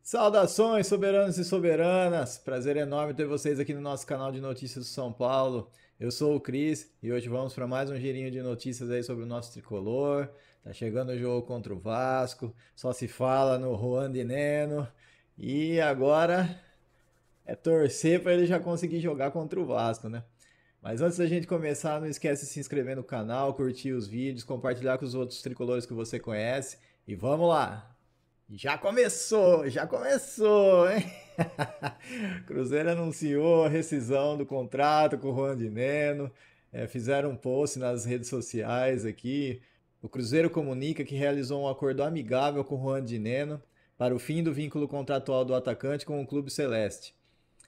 Saudações, soberanos e soberanas! Prazer enorme ter vocês aqui no nosso canal de notícias do São Paulo. Eu sou o Cris e hoje vamos para mais um girinho de notícias aí sobre o nosso tricolor. Tá chegando o jogo contra o Vasco, só se fala no Juan de Neno e agora é torcer para ele já conseguir jogar contra o Vasco, né? Mas antes da gente começar, não esquece de se inscrever no canal, curtir os vídeos, compartilhar com os outros tricolores que você conhece e vamos lá! Já começou, hein? Cruzeiro anunciou a rescisão do contrato com o Juan de Neno. Fizeram um post nas redes sociais aqui. O Cruzeiro comunica que realizou um acordo amigável com o Juan de Neno para o fim do vínculo contratual do atacante com o Clube Celeste.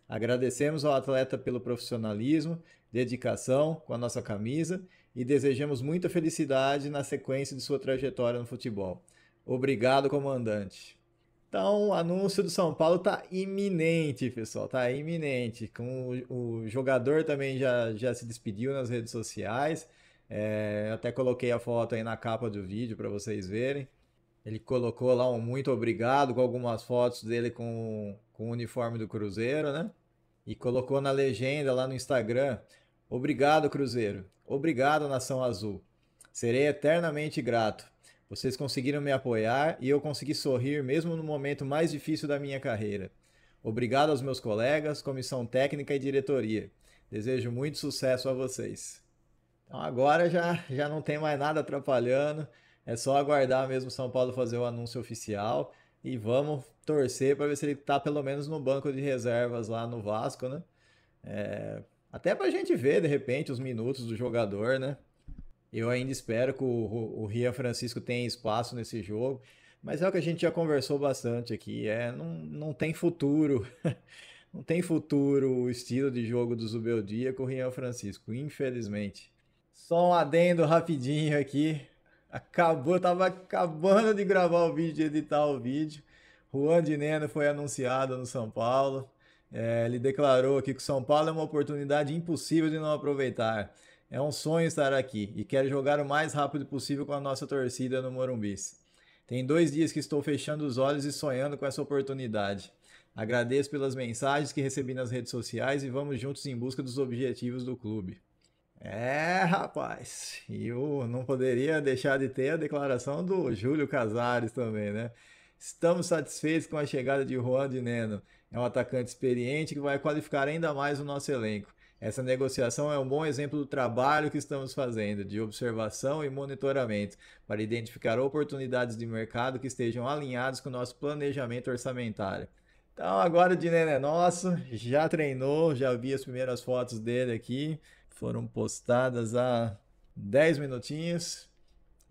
Agradecemos ao atleta pelo profissionalismo, dedicação com a nossa camisa e desejamos muita felicidade na sequência de sua trajetória no futebol. Obrigado, comandante. Então, o anúncio do São Paulo tá iminente, pessoal, tá iminente. O jogador também já se despediu nas redes sociais. Até coloquei a foto aí na capa do vídeo para vocês verem. Ele colocou lá um muito obrigado com algumas fotos dele com o uniforme do Cruzeiro, né? E colocou na legenda lá no Instagram: Obrigado, Cruzeiro. Obrigado, Nação Azul. Serei eternamente grato. Vocês conseguiram me apoiar e eu consegui sorrir mesmo no momento mais difícil da minha carreira. Obrigado aos meus colegas, comissão técnica e diretoria. Desejo muito sucesso a vocês. Então agora já não tem mais nada atrapalhando. É só aguardar mesmo São Paulo fazer o anúncio oficial e vamos torcer para ver se ele está pelo menos no banco de reservas lá no Vasco, né? Até para a gente ver de repente os minutos do jogador, né? Eu ainda espero que o Rian Francisco tenha espaço nesse jogo, mas é o que a gente já conversou bastante aqui. Não tem futuro, não tem futuro o estilo de jogo do Zubeldia com o Rian Francisco, infelizmente. Só um adendo rapidinho aqui. Tava acabando de gravar o vídeo, de editar o vídeo. Juan de Neno foi anunciado no São Paulo. Ele declarou aqui que o São Paulo é uma oportunidade impossível de não aproveitar. É um sonho estar aqui e quero jogar o mais rápido possível com a nossa torcida no Morumbi. Tem 2 dias que estou fechando os olhos e sonhando com essa oportunidade. Agradeço pelas mensagens que recebi nas redes sociais e vamos juntos em busca dos objetivos do clube. Rapaz, e eu não poderia deixar de ter a declaração do Júlio Casares também, né? Estamos satisfeitos com a chegada de Juan de Neno. É um atacante experiente que vai qualificar ainda mais o nosso elenco. Essa negociação é um bom exemplo do trabalho que estamos fazendo, de observação e monitoramento, para identificar oportunidades de mercado que estejam alinhadas com o nosso planejamento orçamentário. Então agora o Dineno é nosso, já treinou, já vi as primeiras fotos dele aqui, foram postadas há 10 minutinhos.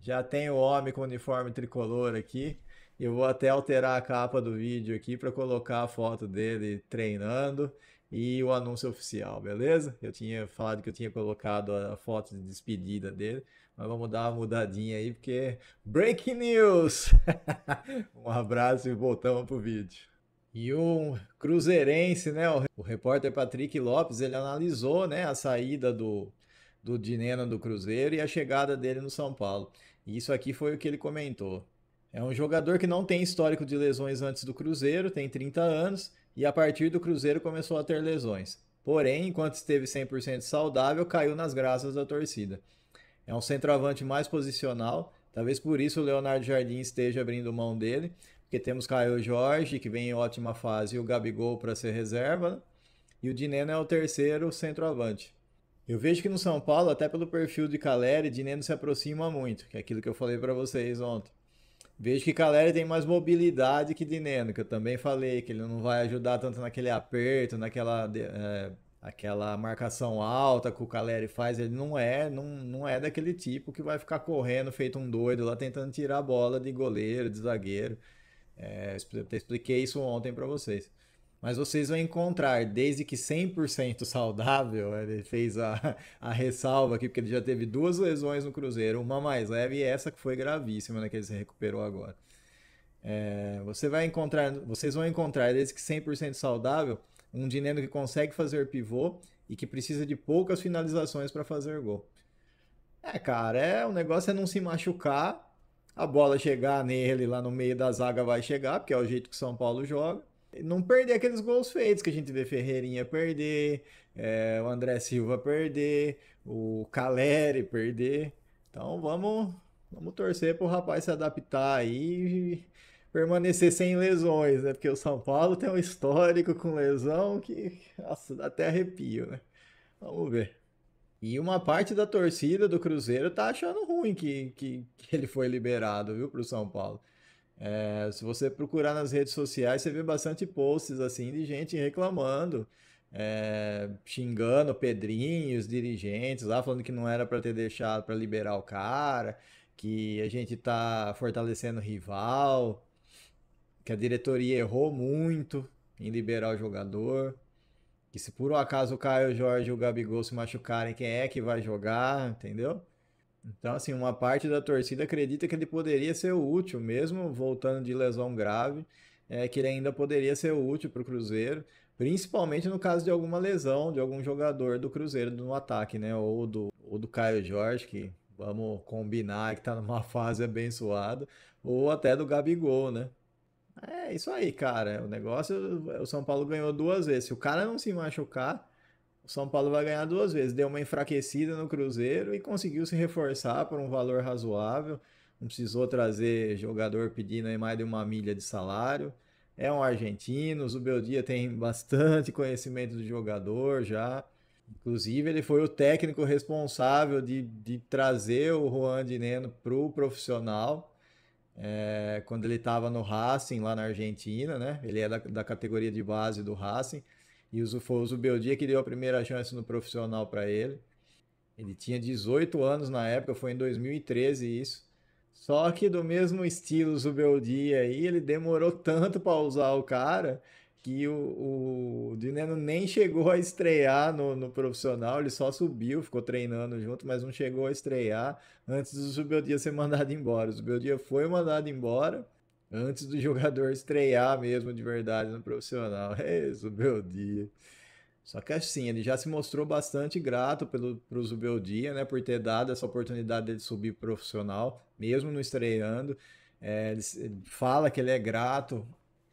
Já tem o homem com o uniforme tricolor aqui. Eu vou até alterar a capa do vídeo aqui para colocar a foto dele treinando e o anúncio oficial, beleza? Eu tinha falado que eu tinha colocado a foto de despedida dele, mas vamos dar uma mudadinha aí porque Breaking News! Um abraço e voltamos pro vídeo. E o cruzeirense, né, o repórter Patrick Lopes, ele analisou, né, a saída do Dineno do Cruzeiro e a chegada dele no São Paulo. E isso aqui foi o que ele comentou. É um jogador que não tem histórico de lesões antes do Cruzeiro, tem 30 anos e a partir do Cruzeiro começou a ter lesões. Porém, enquanto esteve 100% saudável, caiu nas graças da torcida. É um centroavante mais posicional, talvez por isso o Leonardo Jardim esteja abrindo mão dele, porque temos Caio Jorge, que vem em ótima fase, e o Gabigol para ser reserva, né? E o Dineno é o terceiro centroavante. Eu vejo que no São Paulo, até pelo perfil de Caleri, Dineno se aproxima muito, que é aquilo que eu falei para vocês ontem. Vejo que Caleri tem mais mobilidade que Dineno, que eu também falei, que ele não vai ajudar tanto naquele aperto, aquela marcação alta que o Caleri faz, ele não é daquele tipo que vai ficar correndo feito um doido lá tentando tirar a bola de goleiro, de zagueiro. Eu até expliquei isso ontem para vocês. Mas vocês vão encontrar, desde que 100% saudável, ele fez a ressalva aqui, porque ele já teve 2 lesões no Cruzeiro, uma mais leve e essa que foi gravíssima, né, que ele se recuperou agora. Vocês vão encontrar, desde que 100% saudável, um Dineno que consegue fazer pivô e que precisa de poucas finalizações para fazer gol. Cara, o negócio é não se machucar A bola chegar nele lá no meio da zaga vai chegar, porque é o jeito que o São Paulo joga. E não perder aqueles gols feitos que a gente vê Ferreirinha perder, o André Silva perder, o Caleri perder. Então vamos torcer para o rapaz se adaptar aí e permanecer sem lesões, né? Porque o São Paulo tem um histórico com lesão que, nossa, dá até arrepio, né? Vamos ver. E uma parte da torcida do Cruzeiro tá achando ruim que ele foi liberado, viu, pro São Paulo. Se você procurar nas redes sociais, você vê bastante posts assim de gente reclamando, xingando o Pedrinho, os dirigentes lá, falando que não era para ter deixado para liberar o cara, que a gente tá fortalecendo o rival, que a diretoria errou muito em liberar o jogador. Que se por um acaso o Caio Jorge e o Gabigol se machucarem, quem é que vai jogar, entendeu? Então, assim, uma parte da torcida acredita que ele poderia ser útil, mesmo voltando de lesão grave, que ele ainda poderia ser útil para o Cruzeiro, principalmente no caso de alguma lesão de algum jogador do Cruzeiro no ataque, né? Ou do Caio Jorge, que vamos combinar que está numa fase abençoada, ou até do Gabigol, né? É isso aí, cara. O negócio, o São Paulo ganhou duas vezes. Se o cara não se machucar, o São Paulo vai ganhar duas vezes. Deu uma enfraquecida no Cruzeiro e conseguiu se reforçar por um valor razoável. Não precisou trazer jogador pedindo aí mais de uma milha de salário. É um argentino, o Zubeldia tem bastante conhecimento do jogador já. Inclusive, ele foi o técnico responsável de trazer o Juan de Neno para o profissional quando ele estava no Racing, lá na Argentina, né? Ele é da categoria de base do Racing. E foi o Zubeldia que deu a primeira chance no profissional para ele. Ele tinha 18 anos na época, foi em 2013 isso. Só que do mesmo estilo Zubeldia aí, ele demorou tanto para usar o cara que o Dineno nem chegou a estrear no profissional, ele só subiu, ficou treinando junto, mas não chegou a estrear antes do Zubeldia ser mandado embora. O Zubeldia foi mandado embora antes do jogador estrear mesmo de verdade no profissional. É, Zubeldia. Só que assim, ele já se mostrou bastante grato pro Zubeldia, né, por ter dado essa oportunidade dele subir profissional, mesmo não estreando. Ele fala que ele é grato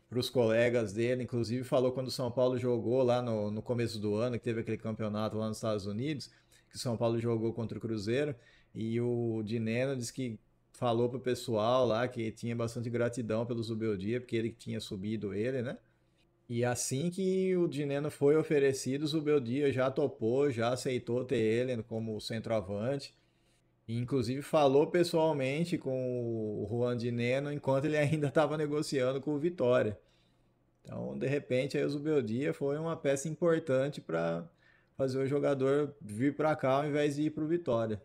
para os colegas dele, inclusive falou quando o São Paulo jogou lá no começo do ano, que teve aquele campeonato lá nos Estados Unidos, que o São Paulo jogou contra o Cruzeiro, e o Dineno disse que falou pro pessoal lá que tinha bastante gratidão pelo Zubeldia, porque ele tinha subido ele, né? E assim que o dinheiro foi oferecido, o Zubeldia já topou, já aceitou ter ele como centroavante. E, inclusive falou pessoalmente com o Juan Dineno enquanto ele ainda estava negociando com o Vitória. Então, de repente, aí o Zubeldia foi uma peça importante para fazer o jogador vir para cá ao invés de ir para o Vitória.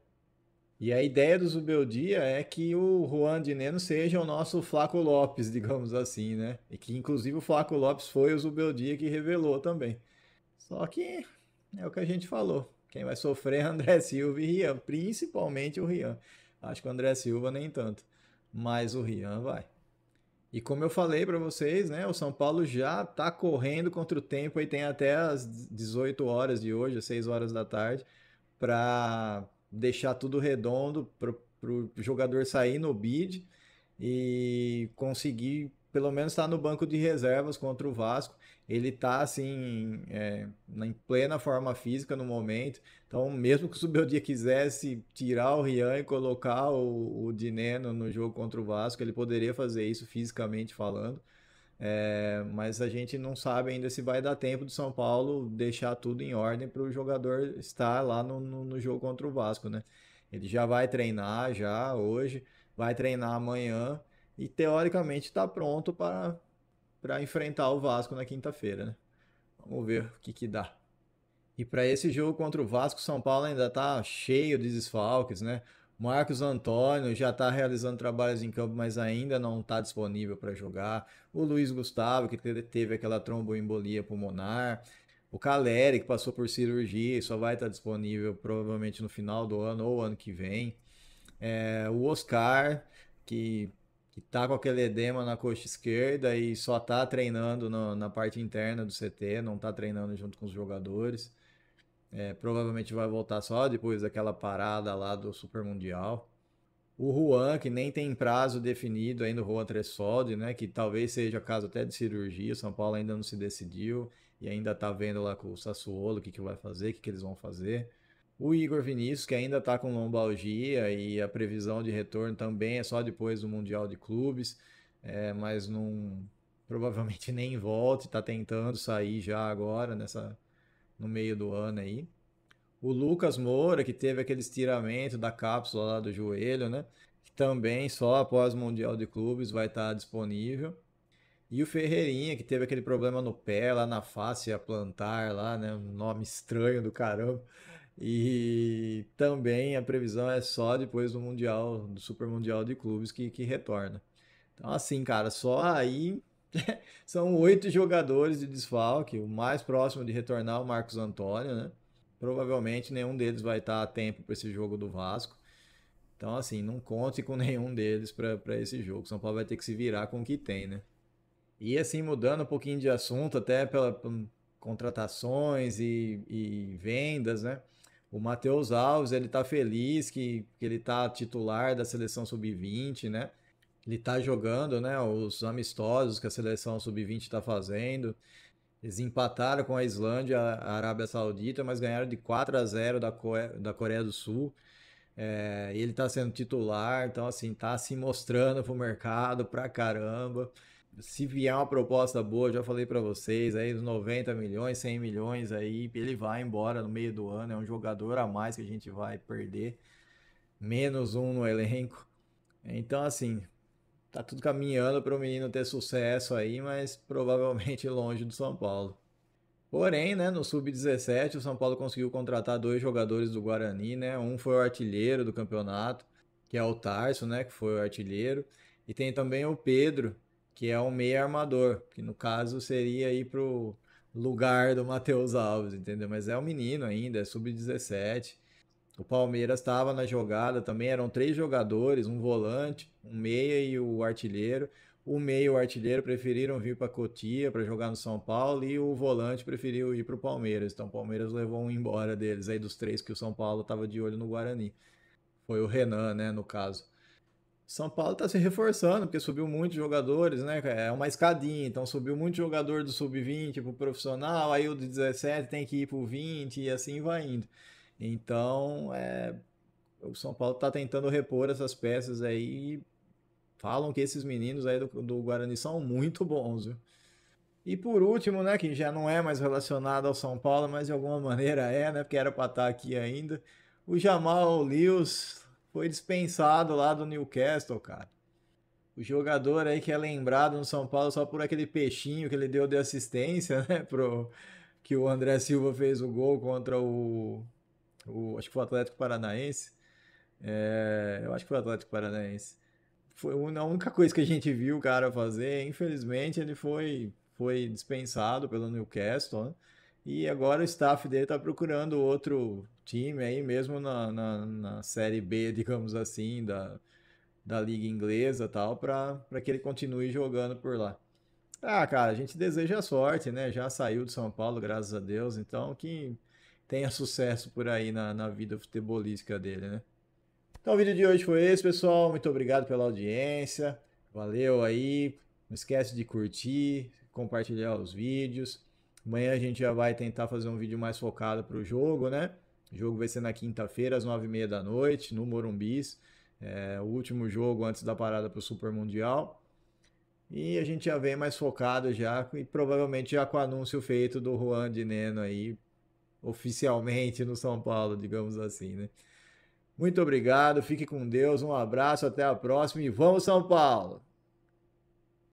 E a ideia do Zubeldia é que o Juan de Neno seja o nosso Flaco Lopes, digamos assim, né? E que inclusive o Flaco Lopes foi o Zubeldia que revelou também. Só que é o que a gente falou. Quem vai sofrer é André Silva e Rian, principalmente o Rian. Acho que o André Silva nem tanto, mas o Rian vai. E como eu falei para vocês, né, o São Paulo já está correndo contra o tempo e tem até as 18 horas de hoje, às 6 horas da tarde, para deixar tudo redondo para o jogador sair no bid e conseguir pelo menos estar no banco de reservas contra o Vasco. Ele está assim em plena forma física no momento. Então, mesmo que o Zubeldia quisesse tirar o Rian e colocar o Dineno no jogo contra o Vasco, ele poderia fazer isso fisicamente falando. Mas a gente não sabe ainda se vai dar tempo do São Paulo deixar tudo em ordem para o jogador estar lá no jogo contra o Vasco, né? Ele já vai treinar já hoje, vai treinar amanhã e teoricamente está pronto para enfrentar o Vasco na quinta-feira, né? Vamos ver o que dá. E para esse jogo contra o Vasco, São Paulo ainda está cheio de desfalques, né? Marcos Antônio já está realizando trabalhos em campo, mas ainda não está disponível para jogar. O Luiz Gustavo, que teve aquela tromboembolia pulmonar. O Caleri, que passou por cirurgia e só vai estar disponível provavelmente no final do ano ou ano que vem. O Oscar, que, que tá com aquele edema na coxa esquerda e só tá treinando na parte interna do CT, não tá treinando junto com os jogadores. Provavelmente vai voltar só depois daquela parada lá do Super Mundial. O Juan, que nem tem prazo definido ainda, o Juan Tressoldi, né? Que talvez seja caso até de cirurgia. O São Paulo ainda não se decidiu e ainda tá vendo lá com o Sassuolo o que vai fazer, o que eles vão fazer. O Igor Vinícius, que ainda tá com lombalgia e a previsão de retorno também é só depois do Mundial de Clubes, mas não provavelmente nem volta, tá tentando sair já agora no meio do ano aí. O Lucas Moura, que teve aquele estiramento da cápsula lá do joelho, né? Que também só após o Mundial de Clubes vai estar disponível. E o Ferreirinha, que teve aquele problema no pé, lá na face plantar, lá, né? Um nome estranho do caramba. E também a previsão é só depois do Mundial, do Super Mundial de Clubes que retorna. Então, assim, cara, só aí são 8 jogadores de desfalque. O mais próximo de retornar é o Marcos Antônio, né? Provavelmente nenhum deles vai estar a tempo para esse jogo do Vasco. Então, assim, não conte com nenhum deles para esse jogo. O São Paulo vai ter que se virar com o que tem, né? E assim, mudando um pouquinho de assunto, até por contratações e vendas, né? O Matheus Alves, ele tá feliz que ele tá titular da seleção sub-20, né? Ele tá jogando, né? Os amistosos que a seleção sub-20 está fazendo. Eles empataram com a Islândia, a Arábia Saudita, mas ganharam de 4-0 da Coreia do Sul. Ele está sendo titular, então assim, tá se mostrando pro mercado pra caramba. Se vier uma proposta boa, já falei para vocês, aí os 90 milhões, 100 milhões aí, ele vai embora no meio do ano, é um jogador a mais que a gente vai perder, menos um no elenco. Então assim, tá tudo caminhando para o menino ter sucesso aí, mas provavelmente longe do São Paulo. Porém, né, no Sub-17, o São Paulo conseguiu contratar 2 jogadores do Guarani, né? Um foi o artilheiro do campeonato, que é o Tarso, né, que foi o artilheiro, e tem também o Pedro, que é um meio armador, que no caso seria ir pro lugar do Matheus Alves, entendeu? Mas é um menino ainda, é Sub-17. O Palmeiras estava na jogada também, eram 3 jogadores, um volante, um meia e o artilheiro. O meia e o artilheiro preferiram vir para Cotia para jogar no São Paulo e o volante preferiu ir para o Palmeiras. Então o Palmeiras levou um embora deles aí dos 3 que o São Paulo estava de olho no Guarani. Foi o Renan, né, no caso. São Paulo está se reforçando, porque subiu muitos jogadores, né? É uma escadinha, então subiu muito jogador do sub-20 pro profissional, aí o de 17 tem que ir pro 20 e assim vai indo. Então, o São Paulo está tentando repor essas peças aí. Falam que esses meninos aí do Guarani são muito bons, viu? E por último, né, que já não é mais relacionado ao São Paulo, mas de alguma maneira né, porque era para estar aqui ainda. O Jamal Lewis foi dispensado lá do Newcastle, cara. O jogador aí que é lembrado no São Paulo só por aquele peixinho que ele deu de assistência, né, que o André Silva fez o gol contra acho que foi o Atlético Paranaense. Eu acho que foi o Atlético Paranaense. Foi a única coisa que a gente viu o cara fazer. Infelizmente, ele foi dispensado pelo Newcastle, né? E agora o staff dele está procurando outro time aí, mesmo na Série B, digamos assim, da Liga Inglesa e tal, para que ele continue jogando por lá. Ah, cara, a gente deseja sorte, né? Já saiu de São Paulo, graças a Deus, então que tenha sucesso por aí na vida futebolística dele, né? Então o vídeo de hoje foi esse, pessoal. Muito obrigado pela audiência. Valeu aí. Não esquece de curtir, compartilhar os vídeos. Amanhã a gente já vai tentar fazer um vídeo mais focado para o jogo, né? O jogo vai ser na quinta-feira, às 9h30 da noite, no Morumbis. O último jogo antes da parada para o Super Mundial. E a gente já vem mais focado já, e provavelmente já com o anúncio feito do Juan de Neno aí, oficialmente no São Paulo, digamos assim, né? Muito obrigado, fique com Deus, um abraço, até a próxima e vamos São Paulo!